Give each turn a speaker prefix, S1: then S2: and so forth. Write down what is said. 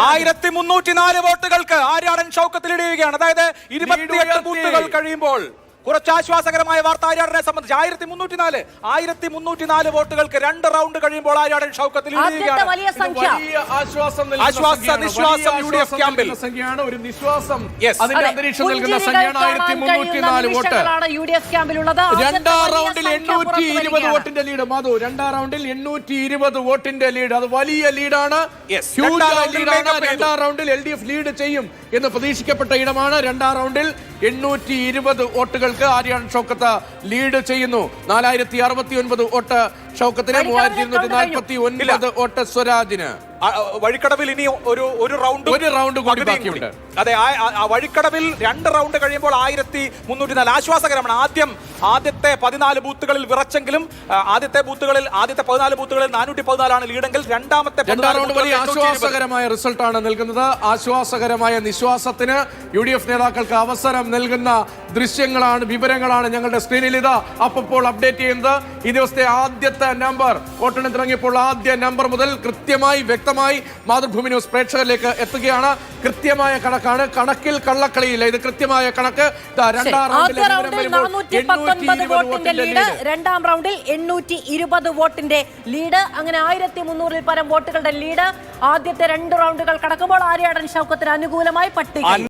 S1: 1304 വോട്ടുകൾക്ക് ആര്യാടൻ ഷൗക്കത്ത് ലീഡ്. അതായത് 28 ബൂത്തുകൾ കഴിയുമ്പോൾ കുറച്ച് ആശ്വാസകരമായ വാർത്ത ആര്യാടനെ സംബന്ധിച്ച് 1304 വോട്ടുകൾക്ക് 2 റൗണ്ട് കഴിയുമ്പോൾ ആര്യാടൻ ഷൗക്കത്ത് ലീഡ് ചെയ്യുകയാണ്.
S2: ഒരു നിശ്വാസം അതിന്റെ അന്തരീക്ഷം നൽകുന്ന സംഖ്യയാണ് 1304 വോട്ട്. രണ്ടാം റൗണ്ടിൽ 820 വോട്ടിന്റെ ലീഡ്. മധു, രണ്ടാം റൗണ്ടിൽ 820 വോട്ടിന്റെ ലീഡ്. അത് വലിയ ലീഡാണ്, ലീഡാണ്. രണ്ടാം റൗണ്ടിൽ LDF ലീഡ് ചെയ്യും എന്ന് പ്രതീക്ഷിക്കപ്പെട്ട ഇടമാണ്. രണ്ടാം റൗണ്ടിൽ 820 വോട്ടുകൾക്ക് ആര്യാടൻ ഷൗക്കത്ത് ലീഡ് ചെയ്യുന്നു. 4069 വോട്ട് ഷൗക്കത്തിന്, 3249 വോട്ട് സ്വരാജിന്.
S1: വഴിക്കടവിൽ ഇനി ഒരു റൗണ്ട് കൂടി ബാക്കിയുണ്ട്. അതെ, വഴിക്കടവിൽ 2 റൗണ്ട് കഴിയുമ്പോൾ 1304. ആശ്വാസകരമാണ്. ആദ്യത്തെ 14 ബൂത്തുകളിൽ വിറച്ചെങ്കിലും ആദ്യത്തെ 14 ബൂത്തുകളിൽ 414 ലീഡെങ്കിൽ രണ്ടാമത്തെ
S2: റൗണ്ട് വലിയ ആശ്വാസകരമായ റിസൾട്ടാണ് നൽകുന്നത്. ആശ്വാസകരമായ നിശ്വാസത്തിന് UDF നേതാക്കൾക്ക് അവസരം നൽകുന്ന ദൃശ്യങ്ങളാണ്, വിവരങ്ങളാണ് ഞങ്ങളുടെ സ്ക്രീനിൽ ഇതാ അപ്പോൾ അപ്ഡേറ്റ് ചെയ്യുന്നത്. ഈ ദിവസത്തെ ആദ്യത്തെ നമ്പർ, വോട്ടെണ്ണൽ തുടങ്ങിയപ്പോൾ ആദ്യ നമ്പർ മുതൽ കൃത്യമായി വ്യക്തമായി മാതൃഭൂമി ന്യൂസ് പ്രേക്ഷകരിലേക്ക് എത്തുകയാണ്. കൃത്യമായ കണക്കാണ്, കണക്കിൽ കള്ളക്കളിയില്ല. ഇത് കൃത്യമായ കണക്ക്.
S3: രണ്ടാം റൗണ്ടിൽ 820 വോട്ടിന്റെ ലീഡ്. അങ്ങനെ 1300 പരം വോട്ടുകളുടെ ലീഡ്. ആദ്യത്തെ 2 റൗണ്ടുകൾ കടക്കുമ്പോൾ ആര്യാടൻ ഷൗക്കത്തിന് അനുകൂലമായി പട്ടിക.